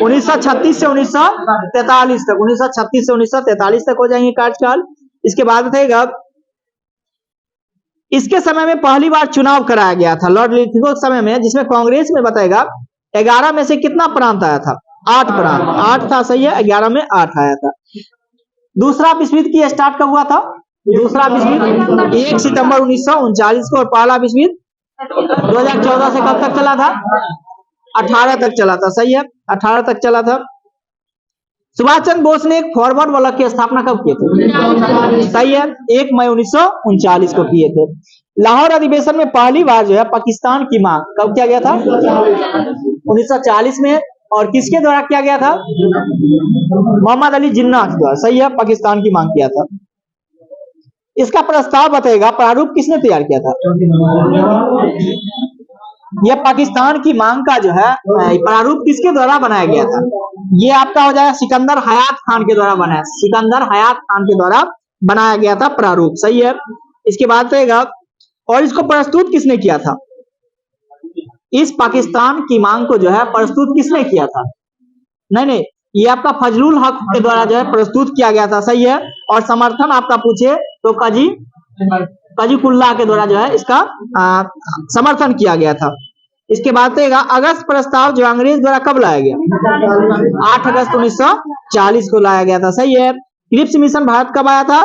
1936 से 1943 तक। 1936 से 1943 तक हो जाएंगे कार्यकाल। इसके बाद बताइएगा इसके समय में पहली बार चुनाव कराया गया था लॉर्ड लिलिथगो के समय में, जिसमें कांग्रेस में बताएगा 11 में से कितना प्रांत आया था? 8 प्रांत। 8 था। सही है, 11 में 8 आया था। दूसरा विश्व युद्ध की स्टार्ट कब हुआ था? दूसरा विश्व युद्ध 1 सितंबर 1939 को, और पहला विश्व युद्ध 2014 से कब तक चला था? 18 तक चला था। सही है, 18 तक चला था। सुभाष चंद्र बोस ने एक फॉरवर्ड ब्लॉक की स्थापना कब किए थे? सही है, 1 मई 1939 को किए थे। लाहौर अधिवेशन में पहली बार जो है पाकिस्तान की मांग कब किया गया था? 1940 में। और किसके द्वारा किया गया था? मोहम्मद अली जिन्ना के द्वारा। सही है, पाकिस्तान की मांग किया था। इसका प्रस्ताव बताएगा, प्रारूप किसने तैयार किया था? यह पाकिस्तान की मांग का जो है प्रारूप किसके द्वारा बनाया गया था? ये आपका हो जाएगा सिकंदर हयात खान के द्वारा बनाया, सिकंदर हयात खान के द्वारा बनाया गया था प्रारूप। सही है। इसके बाद रहेगा, और इसको प्रस्तुत किसने किया था? इस पाकिस्तान की मांग को जो है प्रस्तुत किसने किया था? नहीं, ये आपका फजलुल हक के द्वारा जो है प्रस्तुत किया गया था। सही है। और समर्थन आपका पूछे तो कजीकुल्लाह के द्वारा जो है इसका समर्थन किया गया था। इसके बाद रहेगा, अगस्त प्रस्ताव जो अंग्रेज द्वारा कब लाया गया? 8 अगस्त 1940 को लाया गया था। सही है। क्रिप्स मिशन भारत कब आया था?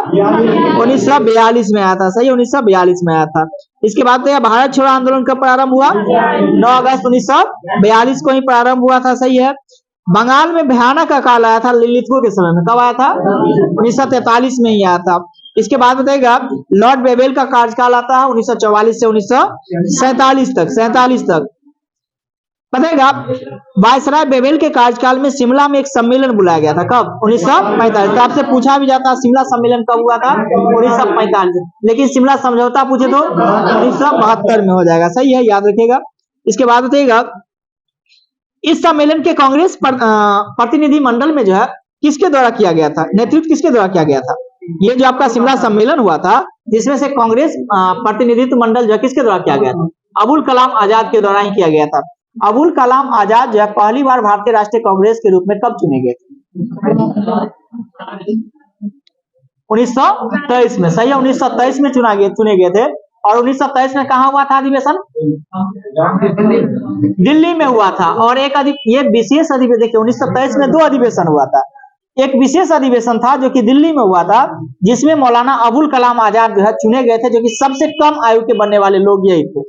1942 में आया था। सही, 1942 में आया था। इसके बाद तो भारत छोड़ो आंदोलन कब प्रारंभ हुआ? 9 अगस्त 1942 को ही प्रारंभ हुआ था। सही है। बंगाल में भयानक अकाल आया था लिलिथो के समय में, कब आया था? 1943 में ही आया था। इसके बाद बताएगा, लॉर्ड बेवेल का कार्यकाल आता है 1944 से 1947 तक, 47 तक। बताएगा, वायसराय बेवेल के कार्यकाल में शिमला में एक सम्मेलन बुलाया गया था। कब? 1945। तो आपसे पूछा भी जाता है शिमला सम्मेलन कब हुआ था? 1945। लेकिन शिमला समझौता पूछे तो 1972 में हो जाएगा। सही है, याद रखिएगा। इसके बाद बताइएगा, इस सम्मेलन के कांग्रेस प्रतिनिधि मंडल में जो है किसके द्वारा किया गया था? नेतृत्व किसके द्वारा किया गया था? ये जो आपका शिमला सम्मेलन हुआ था, जिसमें से कांग्रेस प्रतिनिधित्व मंडल जो है किसके द्वारा किया गया था? अबुल कलाम आजाद के द्वारा ही किया गया था। अबुल कलाम आजाद जो है पहली बार भारतीय राष्ट्रीय कांग्रेस के रूप में कब चुने गए थे? 1923 में। सही है, 1923 में चुने गए थे। और 1923 में कहा हुआ था अधिवेशन? दिल्ली में हुआ था। और ये विशेष अधिवेशन, देखिए 1923 में 2 अधिवेशन हुआ था। एक विशेष अधिवेशन था जो कि दिल्ली में हुआ था, जिसमें मौलाना अबुल कलाम आजाद जो है चुने गए थे, जो कि सबसे कम आयु के बनने वाले लोग यही थे।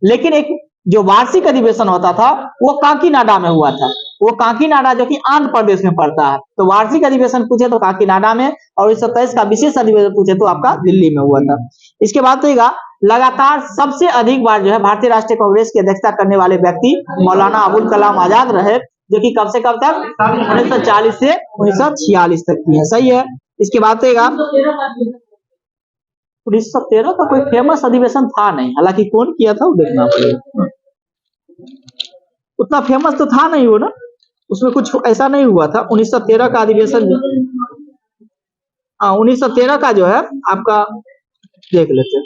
लेकिन एक जो वार्षिक अधिवेशन होता था वो काकीनाडा में हुआ था। वो काकीनाडा जो कि आंध्र प्रदेश में पड़ता है। तो वार्षिक अधिवेशन पूछे तो काकीनाडा में, और 1923 का विशेष अधिवेशन पूछे तो आपका दिल्ली में हुआ था। इसके बाद रहेगा, लगातार सबसे अधिक बार जो है भारतीय राष्ट्रीय कांग्रेस की अध्यक्षता करने वाले व्यक्ति मौलाना अबुल कलाम आजाद रहे, जो कि कब से कब तक? 1940 से 1946 तक की है। सही है। इसके बाद रहेगा, 1913 का कोई फेमस अधिवेशन था नहीं, हालांकि कौन किया था वो देखना पड़ेगा। उतना फेमस तो था नहीं वो ना, उसमें कुछ ऐसा नहीं हुआ था। 1913 का अधिवेशन, 1913 का जो है आपका देख लेते हैं।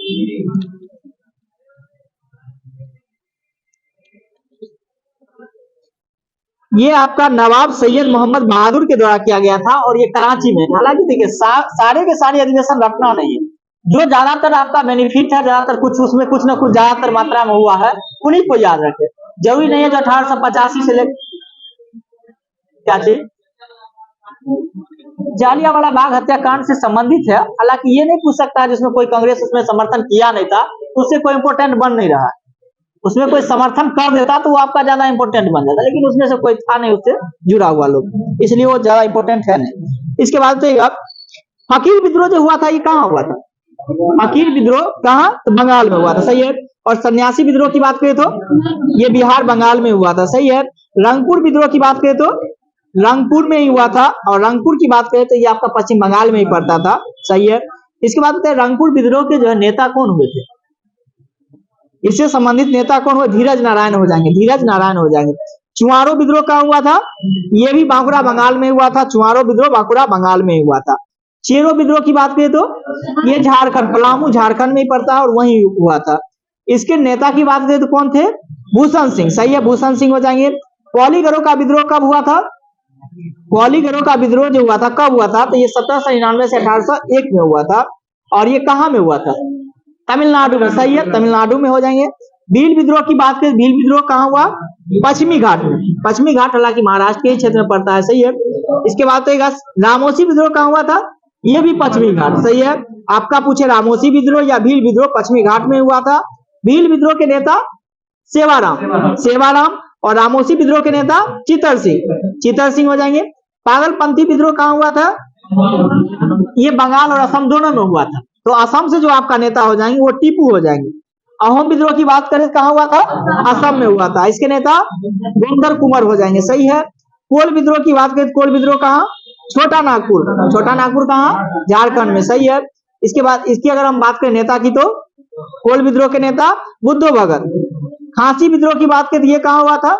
ये आपका नवाब सैयद मोहम्मद बहादुर के द्वारा किया गया था, और ये कराची में। हालांकि देखिए सारे के सारे अधिवेशन रखना नहीं है, जो ज्यादातर आपका बेनिफिट है, ज्यादातर कुछ उसमें कुछ ना कुछ ज्यादातर मात्रा में हुआ है, उन्हीं को याद रखे। जरूरी नहीं है जो 1885 से लेकर क्या चीज जालियांवाला बाग हत्याकांड से संबंधित है। हालांकि ये नहीं पूछ सकता है जिसमें कोई कांग्रेस उसमें समर्थन किया नहीं था, उससे कोई इंपोर्टेंट बन नहीं रहा है। उसमें कोई समर्थन कर देता तो वो आपका ज्यादा इंपोर्टेंट बन जाता, लेकिन उसमें से कोई था नहीं उससे जुड़ा हुआ लोग, इसलिए वो ज्यादा इंपोर्टेंट है नहीं। इसके बाद तो फकीर विद्रोह जो हुआ था ये कहाँ हुआ था? फकीर विद्रोह कहाँ? तो बंगाल में हुआ था। सही है। और सन्यासी विद्रोह की बात करें तो ये बिहार बंगाल में हुआ था। सही है। रंगपुर विद्रोह की बात करें तो रंगपुर में ही हुआ था, और रंगपुर की बात करें तो ये आपका पश्चिम बंगाल में ही पड़ता था। सही है। इसके बाद रंगपुर विद्रोह के जो है नेता कौन हुए थे? इससे संबंधित नेता कौन हुए? धीरज नारायण हो जाएंगे, धीरज नारायण हो जाएंगे। चुआरो विद्रोह कहाँ हुआ था? ये भी बांकुड़ा बंगाल में हुआ था। चुआरो विद्रोह बांकुड़ा बंगाल में हुआ था। चेरो विद्रोह की बात करें तो ये झारखंड, पलामू झारखंड में ही पड़ता है और वहीं हुआ था। इसके नेता की बात करें तो कौन थे? भूषण सिंह। सही है, भूषण सिंह हो जाएंगे। पॉलीगढ़ों का विद्रोह कब हुआ था? पॉलीगढ़ों का विद्रोह जो हुआ था कब हुआ था? तो ये 1799 से 1801 में हुआ था। और ये कहाँ में हुआ था? तमिलनाडु में। सही है, तमिलनाडु में हो जाएंगे। भील विद्रोह की बात करें, भील विद्रोह कहाँ हुआ? पश्चिमी घाट में। पश्चिमी घाट हालांकि महाराष्ट्र के ही क्षेत्र में पड़ता है। सही है। इसके बाद तो रामोसी विद्रोह कहाँ हुआ था? ये भी पश्चिमी घाट, सही है। आपका पूछे रामोसी विद्रोह या भील विद्रोह, पश्चिमी घाट में हुआ था। भील विद्रोह के नेता सेवाराम और रामोसी विद्रोह के नेता चित्तर सिंह हो जाएंगे। पागलपंथी विद्रोह कहाँ हुआ था? ये बंगाल और असम दोनों में हुआ था। तो असम से जो आपका नेता हो जाएंगे वो टीपू हो जाएंगे। अहोम विद्रोह की बात करें कहाँ हुआ था? असम में हुआ था, इसके नेता गोंदर कुंवर हो जाएंगे, सही है। कोल विद्रोह की बात करें, कोल विद्रोह कहाँ? छोटा नागपुर कहाँ? झारखंड में, सही है। इसके बाद इसकी अगर हम बात करें नेता की, तो कोल विद्रोह के नेता बुद्धो भगत। खांसी विद्रोह की बात करें, ये कहाँ हुआ था?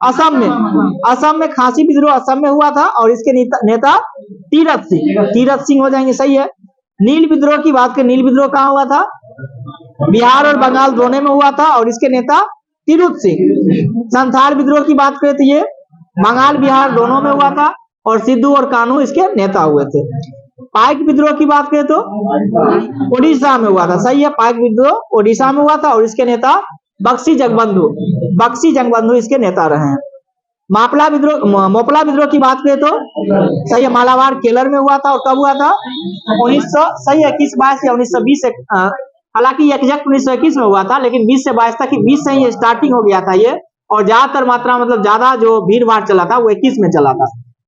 असम में खांसी विद्रोह असम में हुआ था और इसके नेता तीरथ सिंह हो जाएंगे, सही है। नील विद्रोह की बात करें, नील विद्रोह कहाँ हुआ था? बिहार और बंगाल दोनों में हुआ था और इसके नेता तिरुत सिंह। संथाल विद्रोह की बात करें तो ये बंगाल बिहार दोनों में हुआ था और सिद्धू और कान्हू इसके नेता हुए थे। पाइक विद्रोह की बात करें तो ओडिशा में हुआ था, सही है। पाइक विद्रोह ओडिशा में हुआ था और इसके नेता बक्सी जगबंधु इसके नेता रहे हैं। मोपला विद्रोह की बात करें तो सही है, मालाबार केरल में हुआ था और कब हुआ था? 1921 या 1920 से, हालांकि एग्जैक्ट 1921 में हुआ था, लेकिन 20 से 22 तक, 20 से ही स्टार्टिंग हो गया था ये, और ज्यादातर मात्रा मतलब ज्यादा जो भीड़ भाड़ चला था वो 21 में चला था।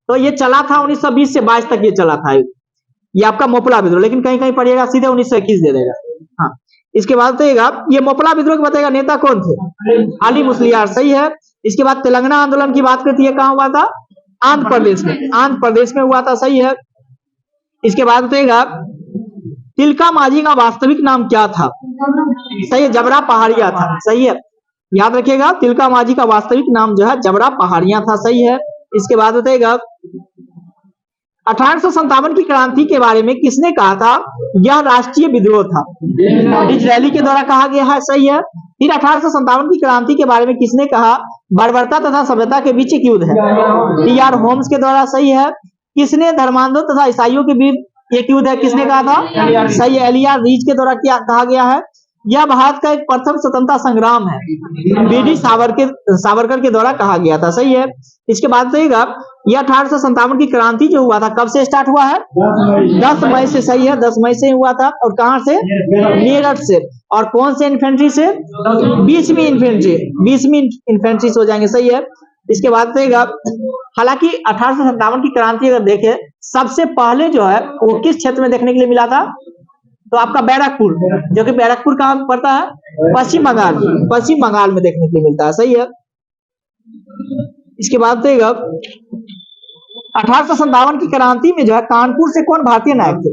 तो ये चला था 1920 से 22 तक ये चला था, ये आपका मोपला विद्रोह, लेकिन कहीं कहीं पढ़िएगा सीधे 1921 दे देगा। हाँ, इसके बाद बताइएगा ये मोपला विद्रोह के बताएगा नेता कौन थे? अली मुस्लियार, सही है। इसके बाद तेलंगाना आंदोलन की बात करती है, कहाँ हुआ था? आंध्र प्रदेश में हुआ था, सही है। इसके बाद बताइएगा तिलका मांझी का वास्तविक नाम क्या था? सही है, जबरा पहाड़िया था, सही है। याद रखिएगा तिलका मांझी का वास्तविक नाम जो है जबरा पहाड़िया था, सही है। इसके बाद बताइएगा 1857 की क्रांति के बारे में किसने कहा था यह राष्ट्रीय विद्रोह था? डिसरेली के द्वारा कहा गया है, सही है। फिर 1857 की क्रांति के बारे में किसने कहा बर्बरता तथा सभ्यता के बीच एक युद्ध है? टी.आर. होम्स के द्वारा, सही है। किसने धर्मांधों तथा ईसाइयों के बीच एक युद्ध है, किसने कहा था? सही है, एलियार रीच के द्वारा क्या कहा गया है? यह भारत का एक प्रथम स्वतंत्रता संग्राम है, बी.डी. सावरकर के द्वारा कहा गया था, सही है। इसके बाद बताइएगा यह 1857 की क्रांति जो हुआ था कब से स्टार्ट हुआ है? 10 मई से, सही है, 10 मई से हुआ था। और कहां से? मेरठ से। और कौन से इन्फेंट्री से? 20वीं इन्फेंट्री से हो जाएंगे, सही है। इसके बाद बताइएगा हालांकि 1857 की क्रांति अगर देखें सबसे पहले जो है वो किस क्षेत्र में देखने के लिए मिला था? तो आपका बैरकपुर, जो कि बैरकपुर कहाँ पड़ता है? पश्चिम बंगाल में देखने के लिए मिलता है, सही है। इसके बाद बताइएगा 1857 की क्रांति में जो है कानपुर से कौन भारतीय नायक थे?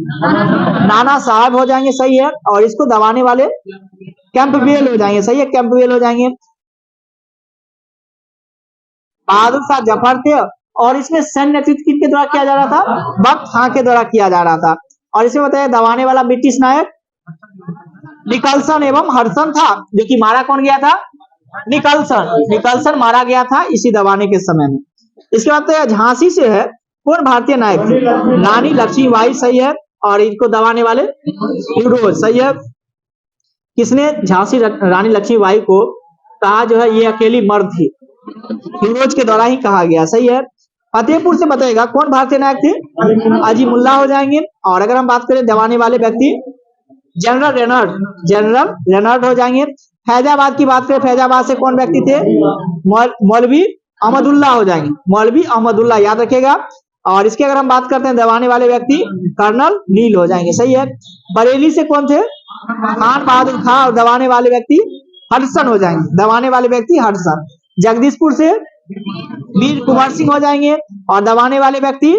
नाना साहब हो जाएंगे, सही है। और इसको दबाने वाले कैंपबेल हो जाएंगे, सही है, कैंपबेल हो जाएंगे। बहादुर शाह जफर थे और इसमें सैन्य नेतृत्व किसके द्वारा किया जा रहा था? बख्त खां के द्वारा किया जा रहा था। और इसमें बताया दबाने वाला ब्रिटिश नायक निकलसन एवं हडसन था, जो कि मारा कौन गया था? निकलसन मारा गया था इसी दबाने के समय में। इसके बाद झांसी से है कौन भारतीय नायक थे? रानी लक्ष्मीबाई, सही है। और इनको दबाने वाले ह्यूरोज, सही है। किसने झांसी रानी लक्ष्मीबाई को कहा जो है ये अकेली मर्द थी? ह्यूरोज के द्वारा ही कहा गया, सही है। फतेहपुर से बताएगा कौन भारतीय नायक थे? अजीमुल्ला हो जाएंगे। और अगर हम बात करें दबाने वाले व्यक्ति जनरल रेनॉल्ड हो जाएंगे। फैजाबाद की बात करें, फैजाबाद से कौन व्यक्ति थे? मौलवी अहमदुल्ला हो जाएंगे, मौलवी अहमदुल्ला, याद रखिएगा। और इसके अगर हम बात करते हैं दबाने वाले व्यक्ति कर्नल नील हो जाएंगे, सही है। बरेली से कौन थे? खान बहादुर खां। और दबाने वाले व्यक्ति हडसन हो जाएंगे, दबाने वाले व्यक्ति हडसन। जगदीशपुर से वीर कुंवर सिंह हो जाएंगे। और दबाने वाले व्यक्ति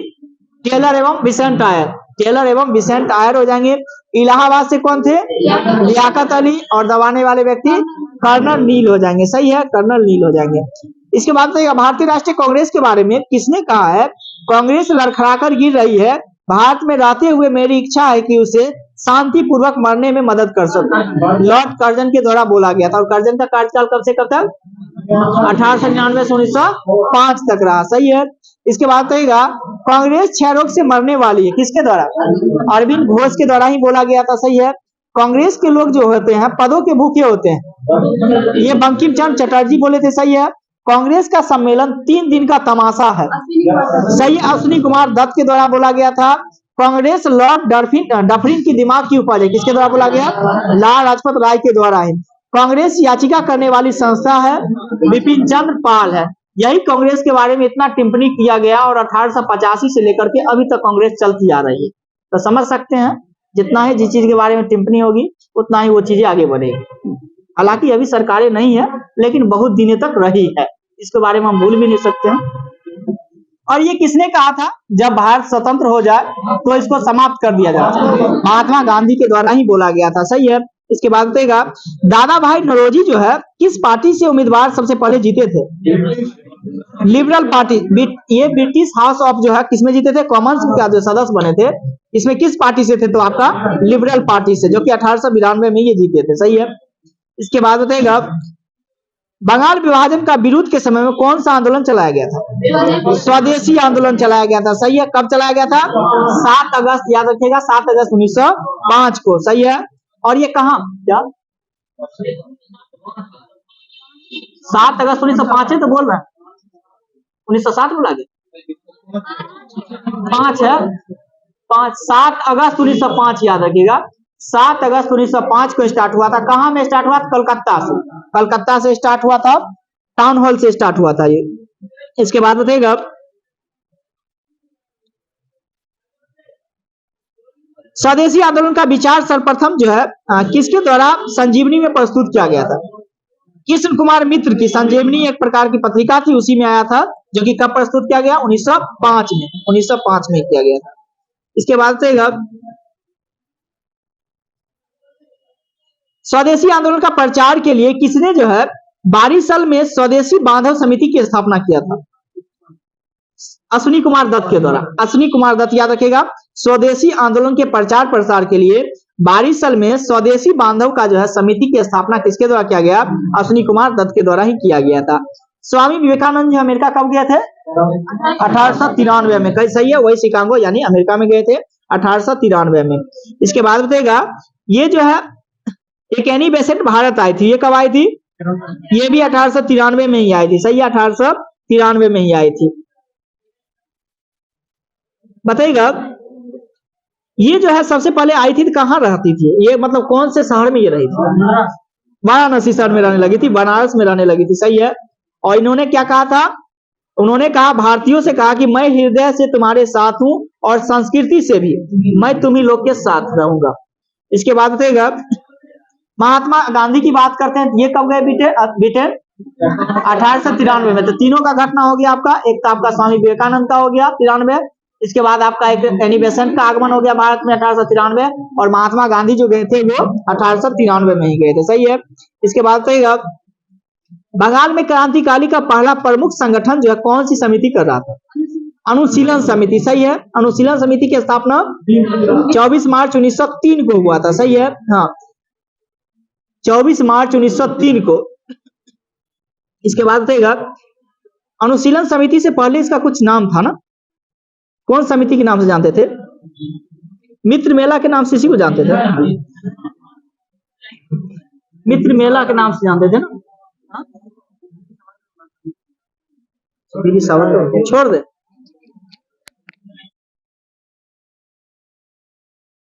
टेलर एवं बिसेंट आयर हो जाएंगे। इलाहाबाद से कौन थे? लियाकत अली। और दबाने वाले व्यक्ति कर्नल नील हो जाएंगे, सही है, कर्नल नील हो जाएंगे। इसके बाद भारतीय राष्ट्रीय कांग्रेस के बारे में किसने कहा है कांग्रेस लड़खड़ाकर गिर रही है, भारत में रहते हुए मेरी इच्छा है कि उसे शांति पूर्वक मरने में मदद कर सकूं? लॉर्ड कर्जन के द्वारा बोला गया था। और कर्जन का कार्यकाल कब से कब तक? 1899 से 1905 तक रहा, सही है। इसके बाद कहेगा कांग्रेस क्षय रोग से मरने वाली है, किसके द्वारा? अरविंद घोष के द्वारा ही बोला गया था, सही है। कांग्रेस के लोग जो होते हैं पदों के भूखे होते हैं, ये बंकिम चंद्र चटर्जी बोले थे, सही है। कांग्रेस का सम्मेलन 3 दिन का तमाशा है, सही। अश्विनी कुमार दत्त के द्वारा बोला गया था। कांग्रेस लॉर्ड डफरिन की दिमाग की उपज है, किसके द्वारा बोला गया? लाला लाजपत राय के द्वारा है। कांग्रेस याचिका करने वाली संस्था है विपिन चंद्र पाल है। यही कांग्रेस के बारे में इतना टिप्पणी किया गया और 1885 से लेकर के अभी तक कांग्रेस चलती आ रही है। तो समझ सकते हैं जितना है जिस चीज के बारे में टिप्पणी होगी उतना ही वो चीजें आगे बढ़ेगी। हालांकि अभी सरकारें नहीं है लेकिन बहुत दिनों तक रही है, इसके बारे में हम भूल भी नहीं सकते हैं। और ये किसने कहा था? जब भारत स्वतंत्र हो जाए तो इसको समाप्त कर दिया जाए, महात्मा गांधी के द्वारा ही बोला गया था। सही है। इसके बाद बताएगा दादा भाई नौरोजी जो है किस पार्टी से उम्मीदवार सबसे पहले जीते थे? Liberal party. ये ब्रिटिश हाउस ऑफ जो है किसमें जीते थे? कॉमन्स का जो सदस्य बने थे इसमें किस पार्टी से थे? तो आपका लिबरल पार्टी से, जो कि 1892 में ये जीते थे। सही है। इसके बाद बताएगा बंगाल विभाजन का विरोध के समय में कौन सा आंदोलन चलाया गया था? स्वदेशी आंदोलन चलाया गया था। सही है। कब चलाया गया था? 7 अगस्त, याद रखिएगा 7 अगस्त 1905 को। सही है। और ये कहा क्या? 7 अगस्त 1905 है तो बोल रहे हैं 1960 बोला गया? 5 है, 7 अगस्त 1905 याद रखिएगा। 7 अगस्त 1905 को स्टार्ट हुआ था। कहां में स्टार्ट हुआ था? कलकत्ता से। कलकत्ता से स्टार्ट हुआ था, टाउन हॉल से स्टार्ट हुआ था ये। इसके बाद बताइएगा स्वदेशी आंदोलन का विचार सर्वप्रथम जो है किसके द्वारा संजीवनी में प्रस्तुत किया गया था? कृष्ण कुमार मित्र की संजीवनी एक प्रकार की पत्रिका थी, उसी में आया था, जो कि कब प्रस्तुत किया गया? 1905 में। 1905 में किया गया था। इसके बाद बताइएगा स्वदेशी आंदोलन का प्रचार के लिए किसने जो है बारिशल में स्वदेशी बांधव समिति की स्थापना किया था? अश्विनी कुमार दत्त के द्वारा। अश्विनी कुमार दत्त, याद रखिएगा। स्वदेशी आंदोलन के प्रचार प्रसार के लिए बारिशल में स्वदेशी बांधव का जो है समिति की स्थापना किसके द्वारा किया गया? अश्विनी कुमार दत्त के द्वारा ही किया गया था। स्वामी विवेकानंद जो अमेरिका कब गए थे? 1893 में। कहीं सही है, वही शिकागो यानी अमेरिका में गए थे 1893 में। इसके बाद बताइएगा ये जो है एक एनी बेसेंट भारत आई थी, ये कब आई थी? ये भी 1893 में ही आई थी। सही है, 1893 में ही आई थी। बताइएगा ये जो है सबसे पहले आई थी तो कहाँ रहती थी ये, मतलब कौन से शहर में ये रही थी? वाराणसी शहर में रहने लगी थी, बनारस में रहने लगी थी। सही है। और इन्होंने क्या कहा था? उन्होंने कहा, भारतीयों से कहा कि मैं हृदय से तुम्हारे साथ हूं और संस्कृति से भी मैं तुम्ही लोग के साथ रहूंगा। इसके बाद बताइएगा महात्मा गांधी की बात करते हैं, ये कब गए ब्रिटेन? 1893 में। तो तीनों का घटना हो गया आपका। एक तो आपका स्वामी विवेकानंद का हो गया 93, इसके बाद आपका एक एनी बेसेंट का आगमन हो गया भारत में 1893, और महात्मा गांधी जो गए थे वो 1893 में ही गए थे। सही है। इसके बाद बताइएगा बंगाल में क्रांतिकाली का पहला प्रमुख संगठन जो है कौन सी समिति कर रहा था? अनुशीलन समिति। सही है। अनुशीलन समिति की स्थापना 24 मार्च 1903 को हुआ था। सही है। हाँ, 24 मार्च 1903 को। इसके बाद बताइएगा अनुशीलन समिति से पहले इसका कुछ नाम था ना? कौन समिति के नाम से जानते थे? मित्र मेला के नाम से इसी को जानते थे। मित्र मेला के नाम से जानते थे ना? छोड़ दे।